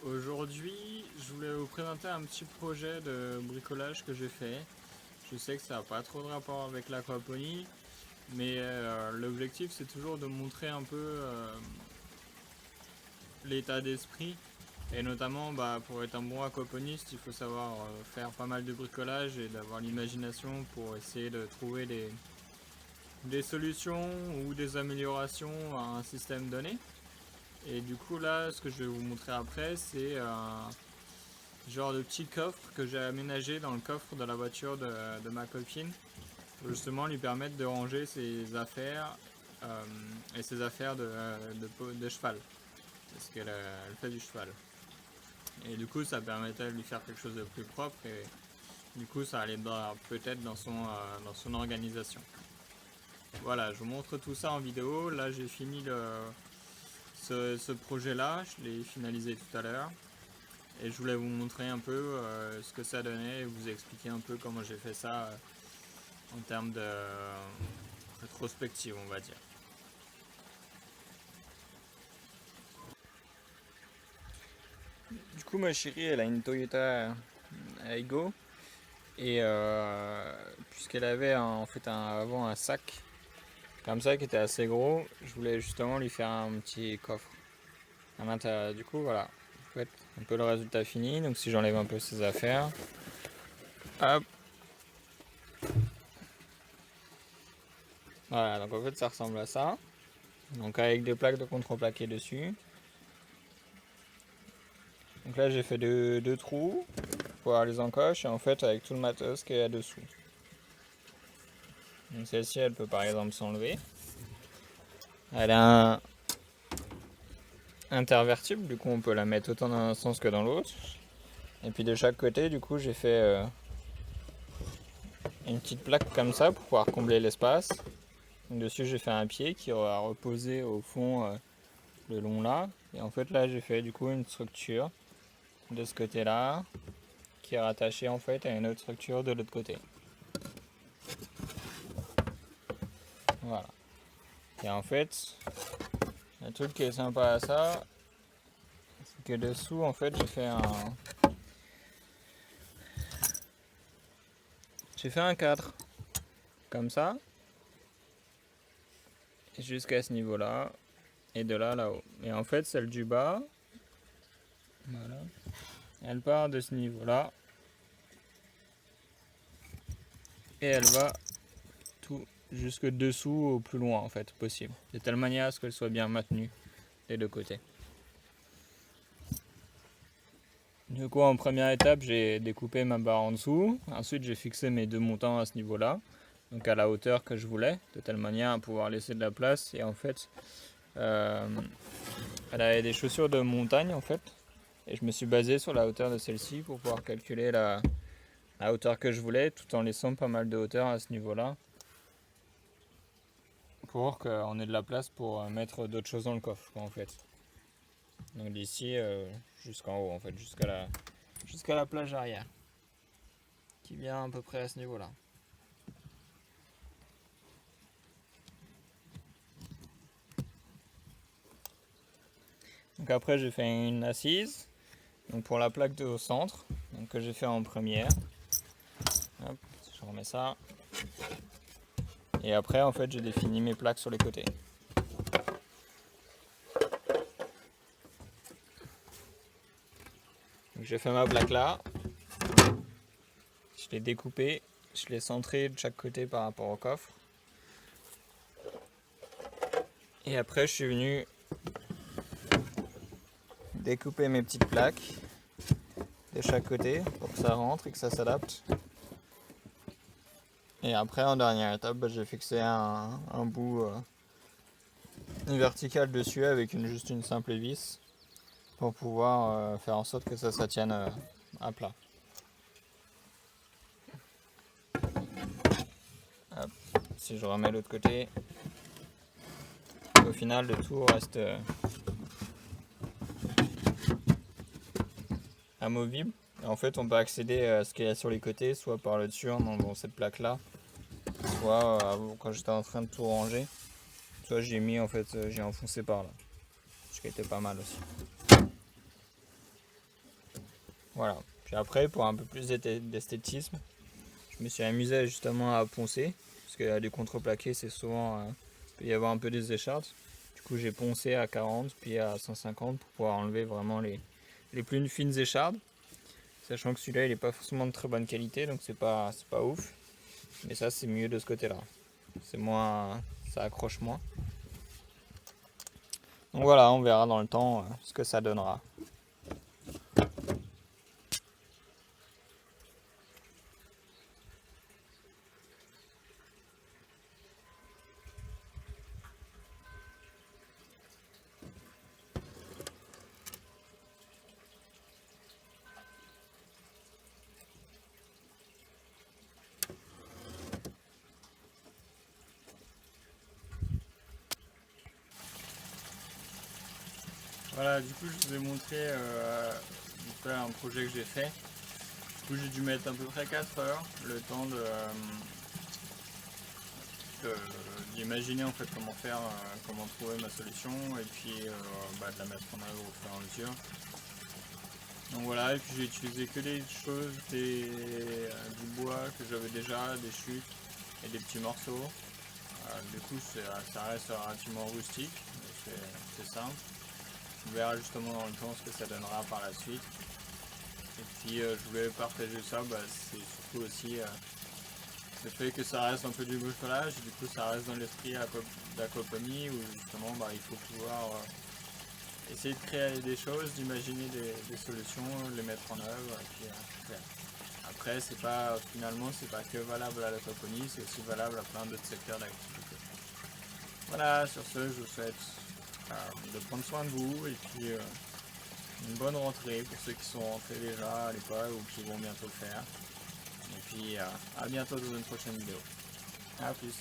Aujourd'hui, je voulais vous présenter un petit projet de bricolage que j'ai fait. Je sais que ça n'a pas trop de rapport avec l'aquaponie, mais l'objectif c'est toujours de montrer un peu l'état d'esprit. Et notamment, pour être un bon aquaponiste, il faut savoir faire pas mal de bricolage et d'avoir l'imagination pour essayer de trouver des solutions ou des améliorations à un système donné. Et du coup là, ce que je vais vous montrer après, c'est un genre de petit coffre que j'ai aménagé dans le coffre de la voiture de ma copine pour justement lui permettre de ranger ses affaires et ses affaires de cheval parce qu'elle elle fait du cheval. Et du coup, ça permettait de lui faire quelque chose de plus propre et du coup, ça allait peut-être dans son organisation. Voilà, je vous montre tout ça en vidéo. Là, j'ai fini ce projet-là, je l'ai finalisé tout à l'heure. Et je voulais vous montrer un peu ce que ça donnait et vous expliquer un peu comment j'ai fait ça en termes de rétrospective, on va dire. Du coup, ma chérie, elle a une Toyota Aygo et puisqu'elle avait en fait avant un sac comme ça qui était assez gros, je voulais justement lui faire un petit coffre à l'intérieur. Du coup, voilà, en fait, un peu le résultat fini. Donc, si j'enlève un peu ses affaires, hop, voilà. Donc, en fait, ça ressemble à ça. Donc, avec des plaques de contreplaqué dessus. Donc là j'ai fait deux trous pour avoir les encoches et en fait avec tout le matos qu'il y a dessous. Donc celle-ci elle peut par exemple s'enlever. Elle a un intervertible, du coup on peut la mettre autant dans un sens que dans l'autre. Et puis de chaque côté du coup j'ai fait une petite plaque comme ça pour pouvoir combler l'espace. Dessus j'ai fait un pied qui aura reposé au fond le long là. Et en fait là j'ai fait du coup une structure de ce côté là qui est rattachée en fait à une autre structure de l'autre côté. Voilà. Et en fait, le truc qui est sympa à ça, c'est que dessous, en fait, j'ai fait un cadre, comme ça, jusqu'à ce niveau-là, et de là, là-haut. Et en fait, celle du bas, voilà, elle part de ce niveau-là, et elle va tout jusque dessous, au plus loin, en fait, possible. De telle manière à ce qu'elle soit bien maintenue des deux côtés. Du coup, en première étape, j'ai découpé ma barre en dessous. Ensuite, j'ai fixé mes deux montants à ce niveau-là, donc à la hauteur que je voulais, de telle manière à pouvoir laisser de la place. Et en fait, elle avait des chaussures de montagne, en fait, et je me suis basé sur la hauteur de celle-ci pour pouvoir calculer la hauteur que je voulais, tout en laissant pas mal de hauteur à ce niveau-là, pour qu'on ait de la place pour mettre d'autres choses dans le coffre, en fait. Donc d'ici jusqu'en haut, en fait, jusqu'à la plage arrière, qui vient à peu près à ce niveau-là. Donc après j'ai fait une assise, donc pour la plaque au centre, donc que j'ai fait en première. Hop, je remets ça. Et après en fait j'ai défini mes plaques sur les côtés. Donc j'ai fait ma plaque là. Je l'ai découpée, je l'ai centrée de chaque côté par rapport au coffre. Et après je suis venu découper mes petites plaques de chaque côté pour que ça rentre et que ça s'adapte. Et après en dernière étape, j'ai fixé un bout vertical dessus avec juste une simple vis pour pouvoir faire en sorte que ça tienne à plat. Hop. Si je remets l'autre côté, au final le tout reste amovible. Et en fait on peut accéder à ce qu'il y a sur les côtés, soit par le dessus dans cette plaque là, soit quand j'étais en train de tout ranger, soit j'ai enfoncé par là, ce qui était pas mal aussi. Voilà. Puis après, pour un peu plus d'esthétisme, je me suis amusé justement à poncer, parce qu'il y a des contreplaqués, c'est souvent, il peut y avoir un peu des échardes. Du coup, j'ai poncé à 40 puis à 150 pour pouvoir enlever vraiment les plus fines échardes. Sachant que celui-là, il n'est pas forcément de très bonne qualité, donc c'est pas ouf. Mais ça, c'est mieux de ce côté-là. C'est moins, ça accroche moins. Donc voilà, on verra dans le temps ce que ça donnera. Voilà, du coup, je vous ai montré un projet que j'ai fait. Du coup, j'ai dû mettre à peu près 4 heures, le temps d'imaginer en fait comment faire, comment trouver ma solution et puis de la mettre en œuvre au fur et à mesure. Donc voilà, et puis j'ai utilisé que des choses, du bois que j'avais déjà, des chutes et des petits morceaux. Du coup, ça reste relativement rustique, mais c'est simple. On verra justement dans le temps ce que ça donnera par la suite. Et puis je voulais partager ça, c'est surtout aussi le fait que ça reste un peu du bricolage, du coup ça reste dans l'esprit d'aquaponie où justement il faut pouvoir essayer de créer des choses, d'imaginer des solutions, les mettre en œuvre et puis après finalement c'est pas que valable à l'aquaponie, c'est aussi valable à plein d'autres secteurs d'activité. Voilà, sur ce je vous souhaite de prendre soin de vous et puis une bonne rentrée pour ceux qui sont rentrés déjà à l'école ou qui vont bientôt le faire. Et puis à bientôt dans une prochaine vidéo. A plus.